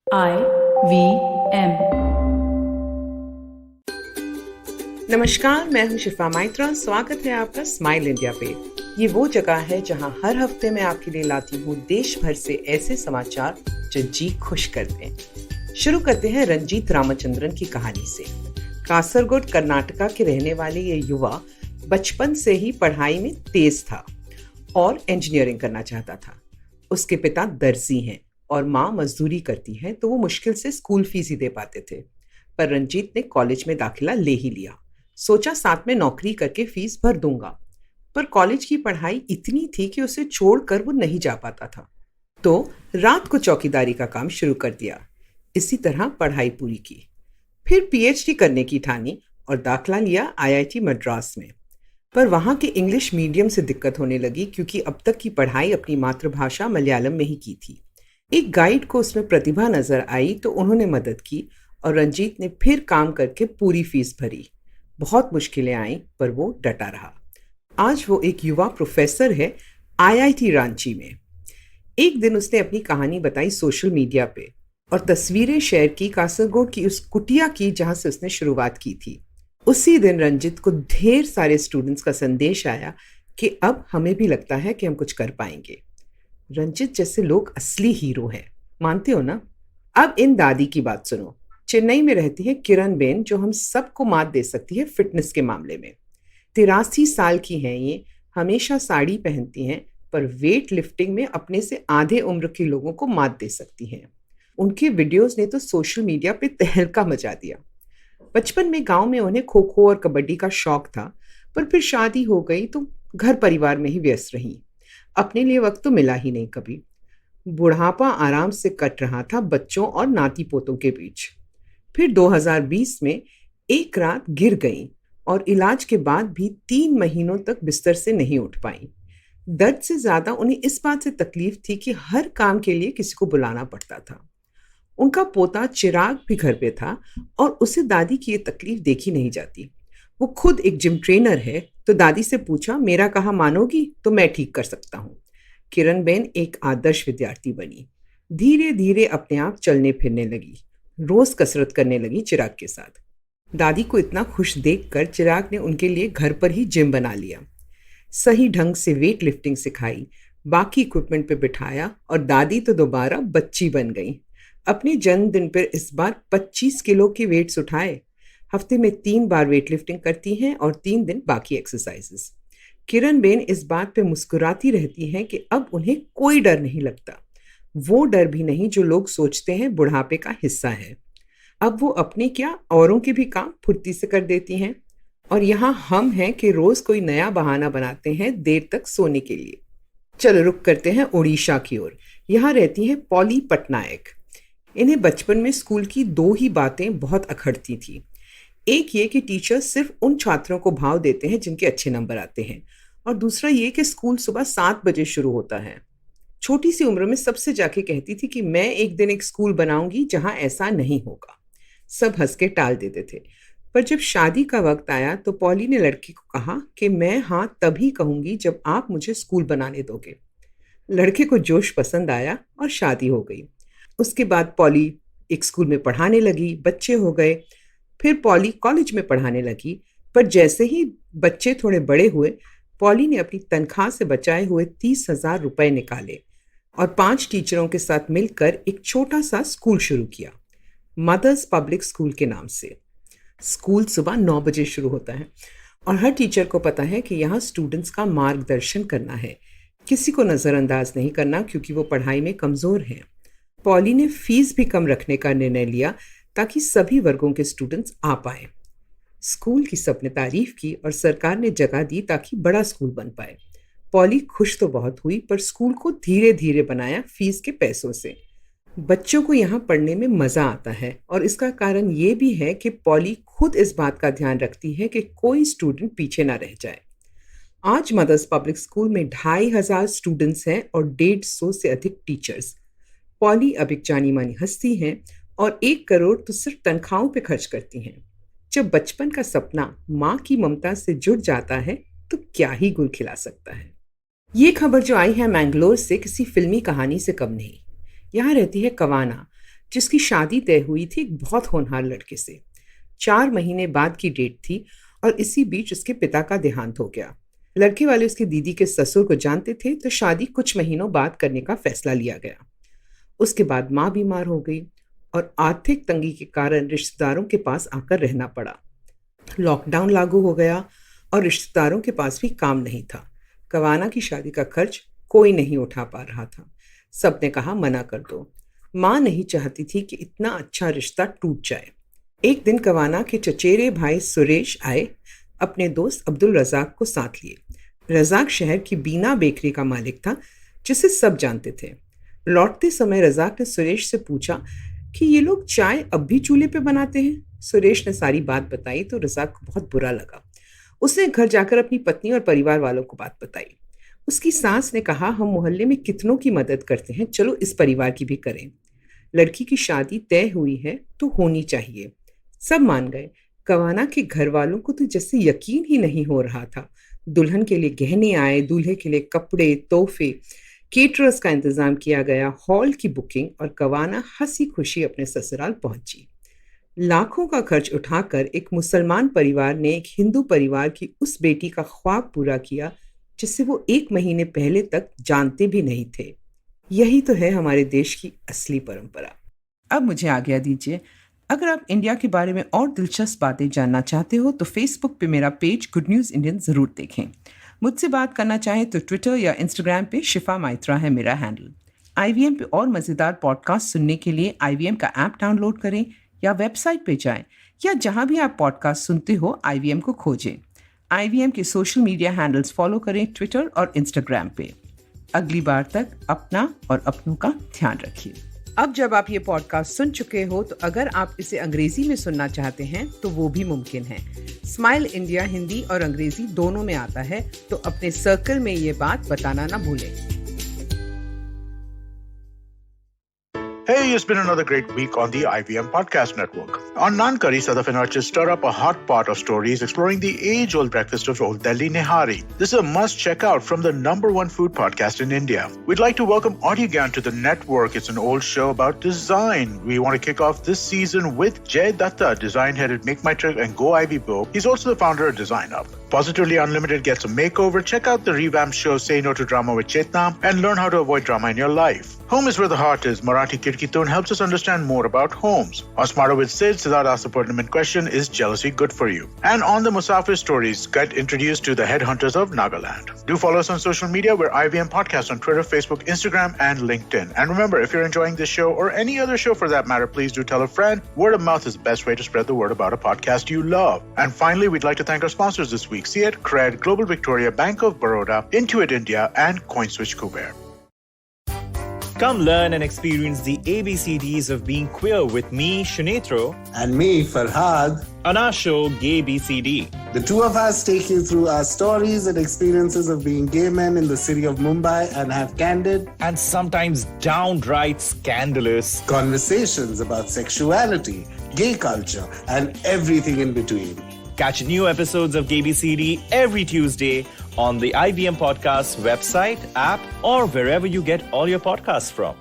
IVM। नमस्कार, मैं हूं शिफा माइत्रा। स्वागत है आपका स्माइल इंडिया पे। ये वो जगह है जहां हर हफ्ते मैं आपके लिए लाती हूँ देश भर से ऐसे समाचार जो जी खुश करते हैं। शुरू करते हैं रंजीत रामचंद्रन की कहानी से। कासरगोड कर्नाटका के रहने वाले ये युवा बचपन से ही पढ़ाई में तेज था और इंजीनियरिंग करना चाहता था। उसके पिता दर्जी हैं और माँ मजदूरी करती है, तो वो मुश्किल से स्कूल फीस ही दे पाते थे। पर रंजीत ने कॉलेज में दाखिला ले ही लिया। सोचा साथ में नौकरी करके फीस भर दूंगा। पर कॉलेज की पढ़ाई इतनी थी कि उसे छोड़कर वो नहीं जा पाता था, तो रात को चौकीदारी का काम शुरू कर दिया। इसी तरह पढ़ाई पूरी की, फिर पीएचडी करने की ठानी और दाखिला लिया आईआईटी मद्रास में। पर वहाँ के इंग्लिश मीडियम से दिक्कत होने लगी, क्योंकि अब तक की पढ़ाई अपनी मातृभाषा मलयालम में ही की थी। एक गाइड को उसमें प्रतिभा नजर आई, तो उन्होंने मदद की और रंजीत ने फिर काम करके पूरी फीस भरी। बहुत मुश्किलें आईं, पर वो डटा रहा। आज वो एक युवा प्रोफेसर है आईआईटी रांची में। एक दिन उसने अपनी कहानी बताई सोशल मीडिया पे और तस्वीरें शेयर की कासरगोड की उस कुटिया की जहां से उसने शुरुआत की थी। उसी दिन रंजित को ढेर सारे स्टूडेंट्स का संदेश आया कि अब हमें भी लगता है कि हम कुछ कर पाएंगे। रंजित जैसे लोग असली हीरो हैं, मानते हो ना? अब इन दादी की बात सुनो। चेन्नई में रहती है किरण बेन, जो हम सबको मात दे सकती है फिटनेस के मामले में। 83 साल की हैं ये, हमेशा साड़ी पहनती हैं, पर वेट लिफ्टिंग में अपने से आधे उम्र के लोगों को मात दे सकती हैं। उनके वीडियोस ने तो सोशल मीडिया पे तहलका मचा दिया। बचपन में गांव में उन्हें खो खो और कबड्डी का शौक था, पर फिर शादी हो गई तो घर परिवार में ही व्यस्त रही। अपने लिए वक्त तो मिला ही नहीं कभी। बुढ़ापा आराम से कट रहा था बच्चों और नाती पोतों के बीच। फिर 2020 में एक रात गिर गईं और इलाज के बाद भी 3 महीनों तक बिस्तर से नहीं उठ पाई। दर्द से ज्यादा उन्हें इस बात से तकलीफ थी कि हर काम के लिए किसी को बुलाना पड़ता था। उनका पोता चिराग भी घर पे था और उसे दादी की ये तकलीफ देखी नहीं जाती। वो खुद एक जिम ट्रेनर है, तो दादी से पूछा, मेरा कहा मानोगी तो मैं ठीक कर सकता हूँ। किरण बेन एक आदर्श विद्यार्थी बनी। धीरे धीरे अपने आप चलने फिरने लगी, रोज कसरत करने लगी चिराग के साथ। दादी को इतना खुश देखकर चिराग ने उनके लिए घर पर ही जिम बना लिया। सही ढंग से वेट लिफ्टिंग सिखाई, बाकी इक्विपमेंट पे बिठाया और दादी तो दोबारा बच्ची बन गई। अपने जन्मदिन पर इस बार 25 किलो के वेट्स उठाए। हफ्ते में 3 बार वेट लिफ्टिंग करती हैं और 3 दिन बाकी एक्सरसाइजेस। किरण बेन इस बात पे मुस्कुराती रहती हैं कि अब उन्हें कोई डर नहीं लगता। वो डर भी नहीं जो लोग सोचते हैं बुढ़ापे का हिस्सा है। अब वो अपने क्या, औरों के भी काम फुर्ती से कर देती हैं। और यहाँ हम हैं कि रोज कोई नया बहाना बनाते हैं देर तक सोने के लिए। चलो रुक करते हैं उड़ीसा की ओर। यहाँ रहती हैं पॉली पटनायक। इन्हें बचपन में स्कूल की 2 ही बातें बहुत अखड़ती थी। एक ये कि टीचर्स सिर्फ उन छात्रों को भाव देते हैं जिनके अच्छे नंबर आते हैं, और दूसरा ये कि स्कूल सुबह 7 बजे शुरू होता है। छोटी सी उम्र में सबसे जाके कहती थी कि मैं एक दिन एक स्कूल बनाऊंगी जहां ऐसा नहीं होगा। सब हंस के टाल देते थे। पर जब शादी का वक्त आया तो पॉली ने लड़के को कहा कि मैं हाँ तभी कहूंगी जब आप मुझे स्कूल बनाने दोगे। लड़के को जोश पसंद आया और शादी हो गई। उसके बाद पॉली एक स्कूल में पढ़ाने लगी, बच्चे हो गए। फिर पॉली कॉलेज में पढ़ाने लगी। पर जैसे ही बच्चे थोड़े बड़े हुए, पॉली ने अपनी तनख्वाह से बचाए हुए 30,000 रुपए निकाले और 5 टीचरों के साथ मिलकर एक छोटा सा स्कूल शुरू किया, मदर्स पब्लिक स्कूल के नाम से। स्कूल सुबह 9 बजे शुरू होता है और हर टीचर को पता है कि यहाँ स्टूडेंट्स का मार्गदर्शन करना है, किसी को नज़रअंदाज नहीं करना, क्योंकि वो पढ़ाई में कमज़ोर हैं। पॉली ने फीस भी कम रखने का निर्णय लिया ताकि सभी वर्गों के स्टूडेंट्स आ पाए। स्कूल की सबने तारीफ की और सरकार ने जगह दी ताकि बड़ा स्कूल बन पाए। पॉली खुश तो बहुत हुई, पर स्कूल को धीरे धीरे बनाया फीस के पैसों से। बच्चों को यहाँ पढ़ने में मज़ा आता है और इसका कारण ये भी है कि पॉली खुद इस बात का ध्यान रखती है कि कोई स्टूडेंट पीछे ना रह जाए। आज मदर्स पब्लिक स्कूल में 2,500 स्टूडेंट्स हैं और 150 से अधिक टीचर्स। पॉली अब एक जानी मानी हस्ती हैं और 1 करोड़ तो सिर्फ तनख्वाहों पे खर्च करती हैं। जब बचपन का सपना माँ की ममता से जुड़ जाता है तो क्या ही गुल खिला सकता है। ये खबर जो आई है मैंगलोर से, किसी फिल्मी कहानी से कम नहीं। यहाँ रहती है कवाना। जिसकी शादी तय हुई थी एक बहुत होनहार लड़के से। 4 महीने बाद की डेट थी और इसी बीच उसके पिता का देहांत हो गया। लड़के वाले उसकी दीदी के ससुर को जानते थे, तो शादी कुछ महीनों बाद करने का फैसला लिया गया। उसके बाद माँ बीमार हो गई और आर्थिक तंगी के कारण रिश्तेदारों के पास आकर रहना पड़ा। लॉकडाउन लागू हो गया और रिश्तेदारों के पास भी काम नहीं था। कवाना की शादी का खर्च कोई नहीं उठा पा रहा था। सबने कहा मना कर दो। माँ नहीं चाहती थी कि इतना अच्छा रिश्ता टूट जाए। एक दिन कवाना के चचेरे भाई सुरेश आए, अपने दोस्त अब्दुल रज़ाक को साथ लिए। रज़ाक शहर की बीना बेकरी का मालिक था, जिसे सब जानते थे। लौटते समय रज़ाक ने सुरेश से पूछा कि ये लोग चाय अब भी चूल्हे पे बनाते हैं। सुरेश ने सारी बात बताई तो रज़ाक को बहुत बुरा लगा। उसने घर जाकर अपनी पत्नी और परिवार वालों को बात बताई। उसकी सास ने कहा, हम मोहल्ले में कितनों की मदद करते हैं, चलो इस परिवार की भी करें। लड़की की शादी तय हुई है तो होनी चाहिए। सब मान गए। कवाना के घर वालों को तो जैसे यकीन ही नहीं हो रहा था। दुल्हन के लिए गहने आए, दूल्हे के लिए कपड़े, तोहफे, केटरर्स का इंतजाम किया गया, हॉल की बुकिंग, और कवाना हंसी खुशी अपने ससुराल पहुंची। लाखों का खर्च उठाकर एक मुसलमान परिवार ने एक हिंदू परिवार की उस बेटी का ख्वाब पूरा किया जिसे वो 1 महीने पहले तक जानते भी नहीं थे। यही तो है हमारे देश की असली परंपरा। अब मुझे आज्ञा दीजिए। अगर आप इंडिया के बारे में और दिलचस्प बातें जानना चाहते हो तो फेसबुक पे मेरा पेज गुड न्यूज़ इंडियन ज़रूर देखें। मुझसे बात करना चाहें तो ट्विटर या इंस्टाग्राम पे शिफा माइत्रा है मेरा हैंडल। IVM पे और मज़ेदार पॉडकास्ट सुनने के लिए IVM का ऐप डाउनलोड करें या वेबसाइट पे जाएं, या जहां भी आप पॉडकास्ट सुनते हो IVM को खोजें। IVM के सोशल मीडिया हैंडल्स फॉलो करें ट्विटर और इंस्टाग्राम पे। अगली बार तक अपना और अपनों का ध्यान रखिए। अब जब आप ये पॉडकास्ट सुन चुके हो तो अगर आप इसे अंग्रेजी में सुनना चाहते हैं तो वो भी मुमकिन है। स्माइल इंडिया हिंदी और अंग्रेजी दोनों में आता है, तो अपने सर्कल में ये बात बताना ना भूलें। Hey, it's been another great week on the IVM Podcast Network. On Naan Curry, Sadaf and Archie stir up a hot pot of stories exploring the age-old breakfast of Old Delhi Nihari. This is a must-check out from the #1 food podcast in India. We'd like to welcome Audiogan to the network. It's an old show about design. We want to kick off this season with Jay Datta, design-headed Make My Trip and Go Ivy Bo. He's also the founder of Design Up. Positively Unlimited gets a makeover. Check out the revamped show Say No to Drama with Chetna and learn how to avoid drama in your life. Home is where the heart is. Marathi Kirkitun helps us understand more about homes. On Smarter with Sid, Siddharth asks a pertinent question: is jealousy good for you? And on the Musafir Stories, get introduced to the headhunters of Nagaland. Do follow us on social media. We're IVM Podcast on Twitter, Facebook, Instagram, and LinkedIn. And remember, if you're enjoying this show or any other show for that matter, please do tell a friend. Word of mouth is the best way to spread the word about a podcast you love. And finally, we'd like to thank our sponsors this week: CEAT, Cred, Global Victoria, Bank of Baroda, Intuit India, and CoinSwitch Kuber. Come learn and experience the ABCDs of being queer with me, Shunetro, and me, Farhad, on our show Gay BCD. The two of us take you through our stories and experiences of being gay men in the city of Mumbai and have candid and sometimes downright scandalous conversations about sexuality, gay culture, and everything in between. Catch new episodes of Gay BCD every Tuesday on the IVM Podcast website, app, or wherever you get all your podcasts from.